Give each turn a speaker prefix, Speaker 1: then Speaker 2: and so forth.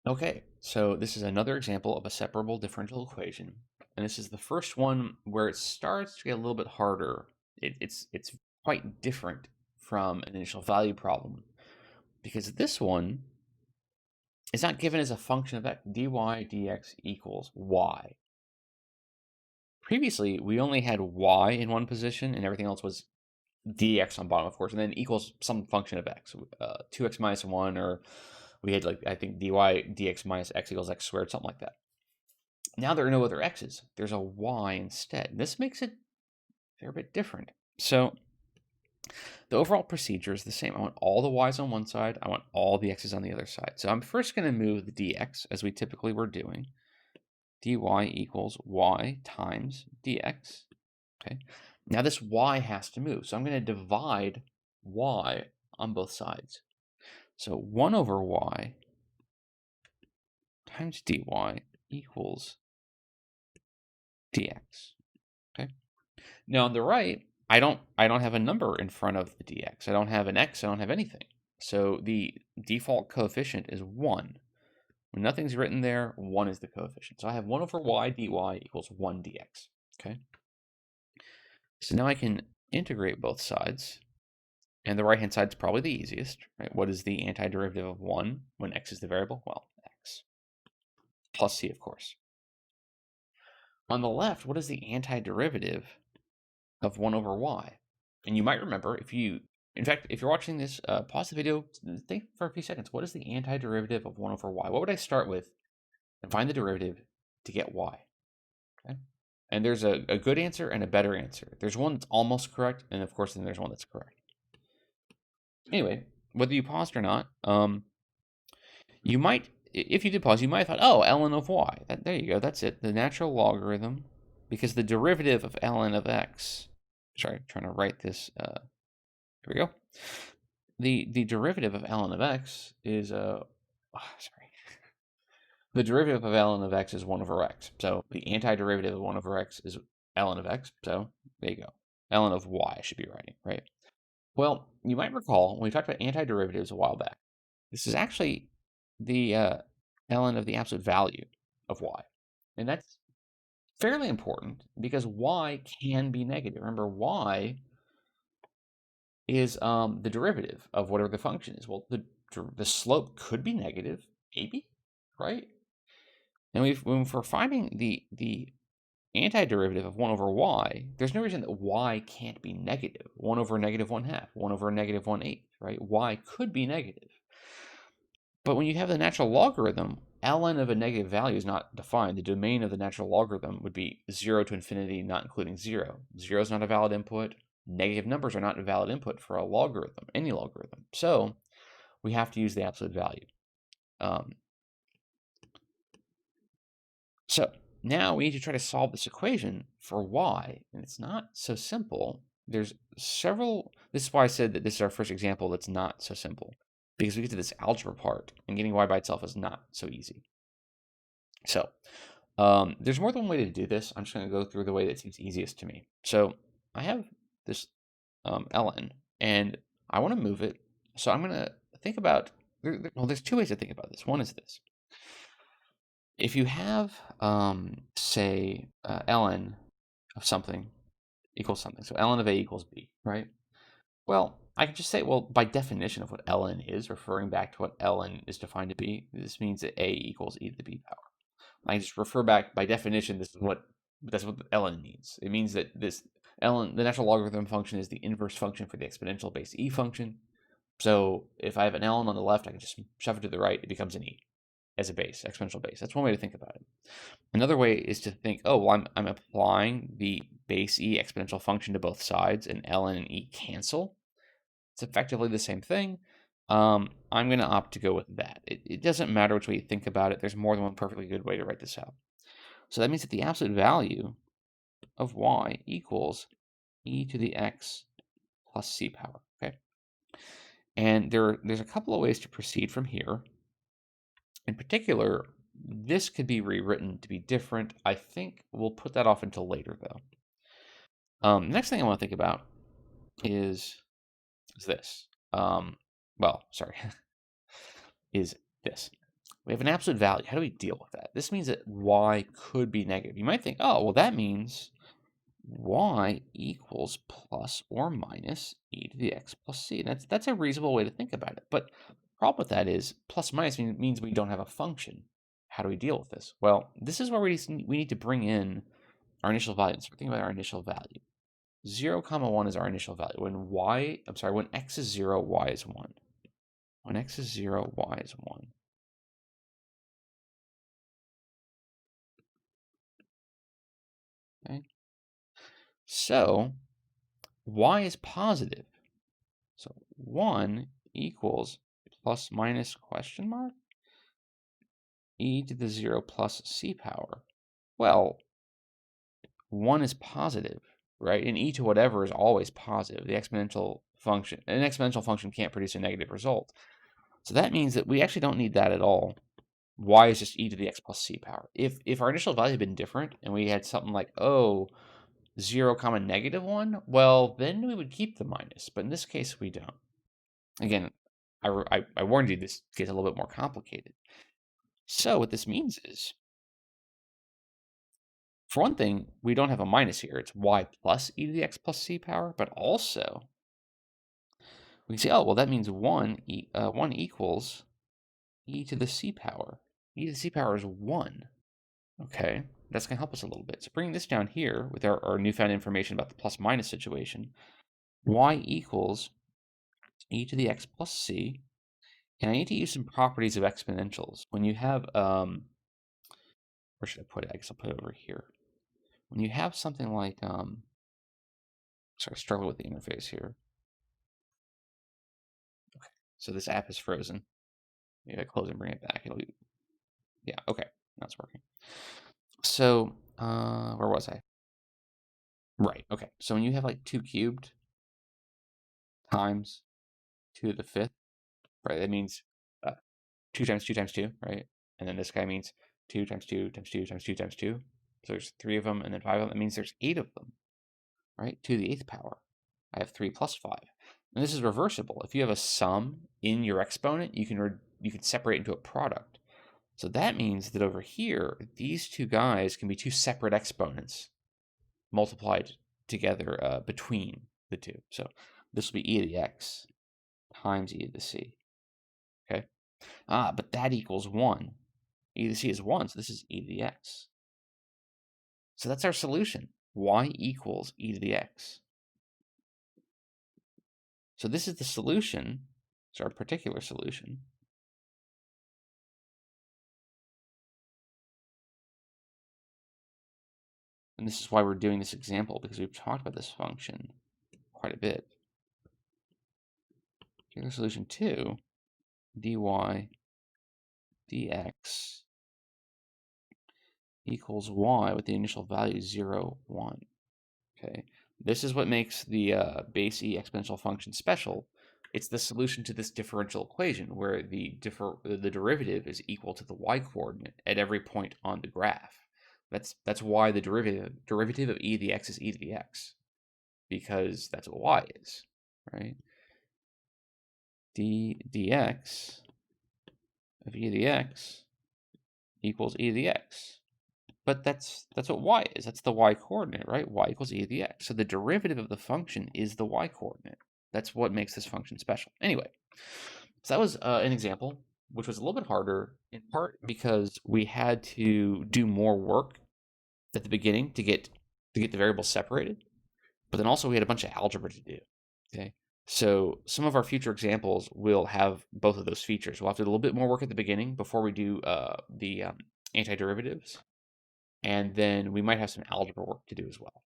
Speaker 1: Okay, so this is another example of a separable differential equation. And this is the first one where it starts to get a little bit harder. It's quite different from an initial value problem because this one is not given as a function of x. dy dx equals y. Previously, we only had y in one position and everything else was dx on bottom, of course, and then equals some function of x, 2x minus 1, or we had, like, I think dy dx minus x equals x squared, something like that. Now there are no other x's. There's a y instead. This makes it a fair bit different. So the overall procedure is the same. I want all the y's on one side. I want all the x's on the other side. So I'm first going to move the dx, as we typically were doing. dy equals y times dx. Okay. Now this y has to move. So I'm going to divide y on both sides. So 1 over y times dy equals dx. Okay. Now on the right, I don't have a number in front of the dx. I don't have an x. I don't have anything. So the default coefficient is 1. When nothing's written there, 1 is the coefficient. So I have 1 over y dy equals 1 dx. Okay. So now I can integrate both sides. And the right-hand side is probably the easiest, right? What is the antiderivative of 1 when x is the variable? Well, x. Plus c, of course. On the left, what is the antiderivative of 1 over y? And you might remember, if you're watching this, pause the video, think for a few seconds. What is the antiderivative of 1 over y? What would I start with and find the derivative to get y? Okay. And there's a good answer and a better answer. There's one that's almost correct, and of course, then there's one that's correct. Anyway, whether you paused or not, you might, if you did pause, you might have thought, oh, ln of y. There you go, that's it. The natural logarithm, because the derivative of ln of x, sorry, I'm trying to write this, here we go. The derivative of ln of x is, the derivative of ln of x is 1 over x. So the antiderivative of 1 over x is ln of x. So there you go. ln of y I should be writing, right? Well, you might recall when we talked about antiderivatives a while back, this is actually the ln of the absolute value of y. And that's fairly important because y can be negative. Remember, y is the derivative of whatever the function is. Well, the slope could be negative, maybe, right? And when we're finding the antiderivative of 1 over y, there's no reason that y can't be negative. 1 over negative 1/2, 1 over negative 1/8, right? Y could be negative. But when you have the natural logarithm, ln of a negative value is not defined. The domain of the natural logarithm would be 0 to infinity, not including 0. 0 is not a valid input. Negative numbers are not a valid input for a logarithm, any logarithm. So we have to use the absolute value. So now we need to try to solve this equation for y, and it's not so simple. There's several, this is why I said that this is our first example that's not so simple, because we get to this algebra part, and getting y by itself is not so easy. So there's more than one way to do this. I'm just going to go through the way that seems easiest to me. So I have this ln, and I want to move it. So I'm going to think about, well, there's two ways to think about this. One is this. If you have, say, ln of something equals something, so ln of a equals b, right? Well, I can just say, well, by definition of what ln is, referring back to what ln is defined to be, this means that a equals e to the b power. I just refer back, by definition, that's what ln means. It means that this ln, the natural logarithm function, is the inverse function for the exponential base e function. So if I have an ln on the left, I can just shove it to the right, it becomes an e as a base, exponential base. That's one way to think about it. Another way is to think, oh, well, I'm applying the base e exponential function to both sides, and ln and e cancel. It's effectively the same thing. I'm going to opt to go with that. It doesn't matter which way you think about it. There's more than one perfectly good way to write this out. So that means that the absolute value of y equals e to the x plus c power. Okay. And there's a couple of ways to proceed from here. In particular, this could be rewritten to be different. I think we'll put that off until later, though. Next thing I want to think about is this. Well, sorry, is this. We have an absolute value. How do we deal with that? This means that y could be negative. You might think, oh, well, that means y equals plus or minus e to the x plus c. That's a reasonable way to think about it. But the problem with that is plus minus means we don't have a function. How do we deal with this? Well, this is where we need to bring in our initial value. So we're thinking about our initial value. 0, comma 1 is our initial value. When x is 0, y is 1. When x is 0, y is 1. Okay. So y is positive. So 1 equals plus minus question mark e to the 0 plus c power. Well, 1 is positive, right? And e to whatever is always positive. An exponential function can't produce a negative result. So that means that we actually don't need that at all. Y is just e to the x plus c power. If our initial value had been different and we had something like, 0 comma negative 1, well, then we would keep the minus. But in this case, we don't. Again, I warned you this gets a little bit more complicated. So what this means is, for one thing, we don't have a minus here. It's y plus e to the x plus c power. But also, we can say, oh, well, that means 1 equals e to the c power. E to the c power is 1. Okay, that's going to help us a little bit. So bringing this down here with our newfound information about the plus minus situation, y equals e to the x plus c. And I need to use some properties of exponentials. When you have, where should I put it? I guess I'll put it over here. When you have something like, sorry, I struggle with the interface here. Okay, so this app is frozen. Maybe I close and bring it back. Yeah, okay, that's working. So, where was I? Right, okay. So when you have like 2 cubed times 2 to the 5th, right, that means 2 times 2 times 2, right? And then this guy means 2 times 2 times 2 times 2 times 2. So there's 3 of them and then 5 of them. That means there's 8 of them, right? 2 to the 8th power. I have 3 plus 5. And this is reversible. If you have a sum in your exponent, you can separate into a product. So that means that over here, these two guys can be two separate exponents multiplied together between the two. So this will be e to the x times e to the c. Okay? But that equals 1. E to the c is 1, so this is e to the x. So that's our solution. Y equals e to the x. So this is the solution. It's our particular solution. And this is why we're doing this example, because we've talked about this function quite a bit. Particular solution 2, dy dx equals y with the initial value 0, 1. Okay, this is what makes the base e exponential function special. It's the solution to this differential equation where the derivative is equal to the y-coordinate at every point on the graph. That's why the derivative of e to the x is e to the x, because that's what y is, right? dx of e to the x equals e to the x. But that's what y is. That's the y-coordinate, right? Y equals e to the x. So the derivative of the function is the y-coordinate. That's what makes this function special. Anyway, so that was an example, which was a little bit harder, in part because we had to do more work at the beginning to get the variables separated. But then also we had a bunch of algebra to do. Okay. So some of our future examples will have both of those features. We'll have to do a little bit more work at the beginning before we do the antiderivatives. And then we might have some algebra work to do as well.